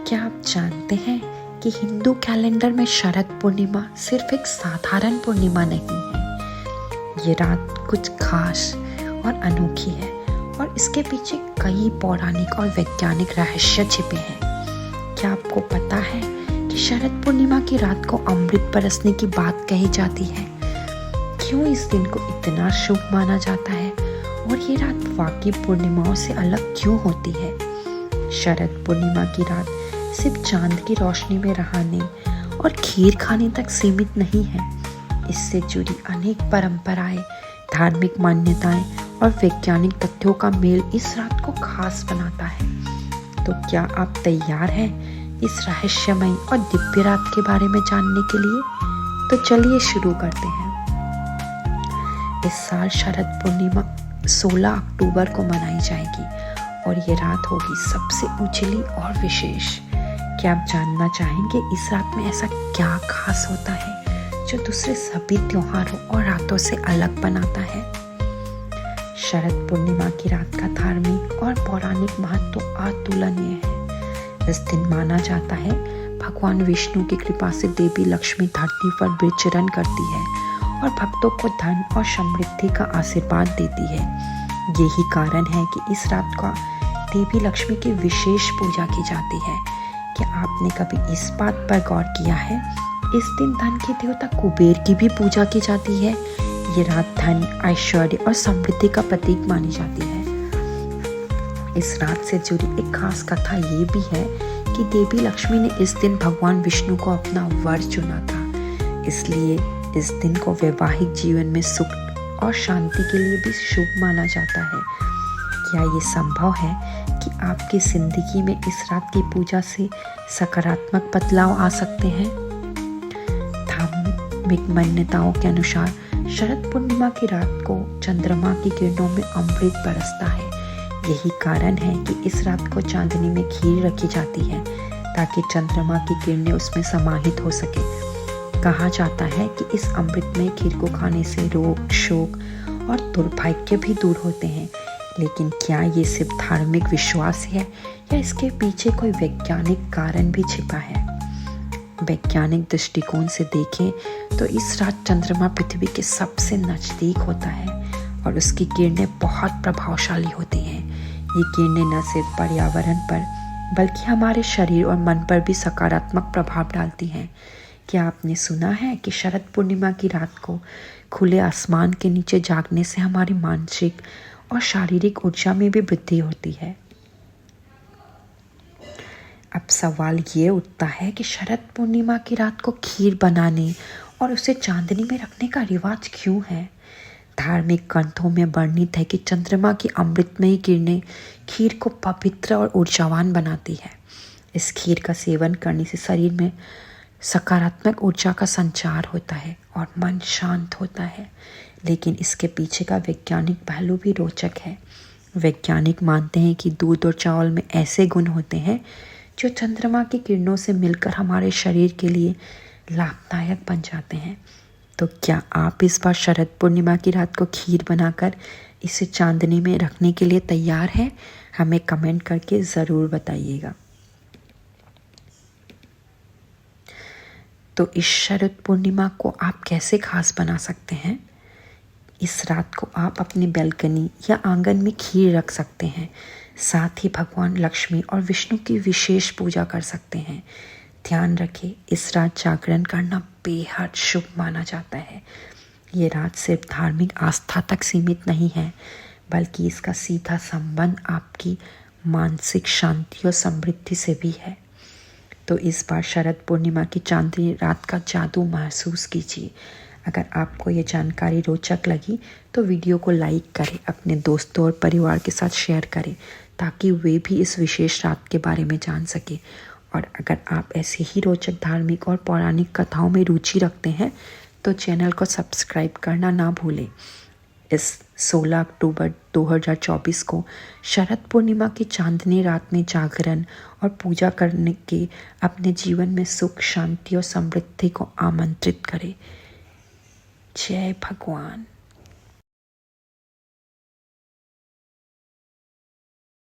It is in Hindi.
क्या आप जानते हैं कि हिंदू कैलेंडर में शरद पूर्णिमा सिर्फ एक साधारण पूर्णिमा नहीं है। ये रात कुछ खास और अनोखी है और इसके पीछे कई पौराणिक और वैज्ञानिक रहस्य छिपे हैं। क्या आपको पता है कि शरद पूर्णिमा की रात को अमृत बरसने की बात कही जाती है? क्यों इस दिन को इतना शुभ माना जाता है और ये रात बाकी पूर्णिमाओं से अलग क्यों होती है? शरद पूर्णिमा की रात सिर्फ चांद की रोशनी में रहाने और खीर खाने तक सीमित नहीं है। इससे जुड़ी अनेक परंपराएं, धार्मिक मान्यताएं और वैज्ञानिक तथ्यों का मेल इस रात को खास बनाता है। तो क्या आप तैयार हैं इस रहस्यमयी और दिव्य रात के बारे में जानने के लिए? तो चलिए शुरू करते हैं। इस साल शरद पूर्णिमा 16 अक्टूबर को मनाई जाएगी और ये रात होगी सबसे उजली और विशेष। क्या आप जानना चाहेंगे इस रात में ऐसा क्या खास होता है जो दूसरे सभी त्योहारों और रातों से अलग बनाता है? शरद पूर्णिमा की रात का धार्मिक और पौराणिक महत्व अतुलनीय है। इस दिन माना जाता है भगवान विष्णु की कृपा से देवी लक्ष्मी धरती पर विचरण करती है और भक्तों को धन और समृद्धि का आशीर्वाद देती है। यही कारण है कि इस रात का देवी लक्ष्मी की विशेष पूजा की जाती है। क्या आपने कभी इस बात पर गौर किया है? इस दिन धन के देवता कुबेर की भी पूजा की जाती है। ये रात धन, ऐश्वर्य और समृद्धि का प्रतीक मानी जाती है। इस रात से जुड़ी एक खास कथा ये भी है कि देवी लक्ष्मी ने इस दिन भगवान विष्णु को अपना वर चुना था। इसलिए इस दिन को वैवाहिक जीवन में सुख और शांति के लिए भी शुभ माना जाता है। क्या ये संभव है कि आपकी जिंदगी में इस रात की पूजा से सकारात्मक बदलाव आ सकते हैं? धार्मिक मान्यताओं के अनुसार शरद पूर्णिमा की रात को चंद्रमा की किरणों में अमृत बरसता है। यही कारण है कि इस रात को चांदनी में खीर रखी जाती है ताकि चंद्रमा की किरणें उसमें समाहित हो सके। कहा जाता है कि इस अमृतमय खीर को खाने से रोग, शोक और दुर्भाग्य भी दूर होते हैं। लेकिन क्या ये सिर्फ धार्मिक विश्वास है या इसके पीछे कोई वैज्ञानिक कारण भी छिपा है? वैज्ञानिक दृष्टिकोण से देखें तो इस रात चंद्रमा पृथ्वी के सबसे नजदीक होता है और उसकी किरणें बहुत प्रभावशाली होती हैं। ये किरणें न सिर्फ पर्यावरण पर बल्कि हमारे शरीर और मन पर भी सकारात्मक प्रभाव डालती हैं। क्या आपने सुना है कि शरद पूर्णिमा की रात को खुले आसमान के नीचे जागने से हमारी मानसिक और शारीरिक ऊर्जा में भी वृद्धि होती है? अब सवाल ये उठता है कि शरद पूर्णिमा की रात को खीर बनाने और उसे चांदनी में रखने का रिवाज क्यों है? धार्मिक ग्रंथों में वर्णित है कि चंद्रमा की अमृतमयी किरणें खीर को पवित्र और ऊर्जावान बनाती है। इस खीर का सेवन करने से शरीर में सकारात्मक ऊर्जा का संचार होता है और मन शांत होता है। लेकिन इसके पीछे का वैज्ञानिक पहलू भी रोचक है। वैज्ञानिक मानते हैं कि दूध और चावल में ऐसे गुण होते हैं जो चंद्रमा की किरणों से मिलकर हमारे शरीर के लिए लाभदायक बन जाते हैं। तो क्या आप इस बार शरद पूर्णिमा की रात को खीर बनाकर इसे चांदनी में रखने के लिए तैयार हैं? हमें कमेंट करके ज़रूर बताइएगा। तो इस शरद पूर्णिमा को आप कैसे खास बना सकते हैं? इस रात को आप अपनी बैल्कनी या आंगन में खीर रख सकते हैं। साथ ही भगवान लक्ष्मी और विष्णु की विशेष पूजा कर सकते हैं। ध्यान रखें, इस रात जागरण करना बेहद शुभ माना जाता है। ये रात सिर्फ धार्मिक आस्था तक सीमित नहीं है, बल्कि इसका सीधा संबंध आपकी मानसिक शांति और समृद्धि से भी है। तो इस बार शरद पूर्णिमा की चांदनी रात का जादू महसूस कीजिए। अगर आपको ये जानकारी रोचक लगी तो वीडियो को लाइक करें, अपने दोस्तों और परिवार के साथ शेयर करें ताकि वे भी इस विशेष रात के बारे में जान सकें। और अगर आप ऐसे ही रोचक धार्मिक और पौराणिक कथाओं में रुचि रखते हैं तो चैनल को सब्सक्राइब करना ना भूलें। इस 16 अक्टूबर 2024 को शरद पूर्णिमा की चांदनी रात में जागरण और पूजा करने के अपने जीवन में सुख, शांति और समृद्धि को आमंत्रित करें। जय भगवान।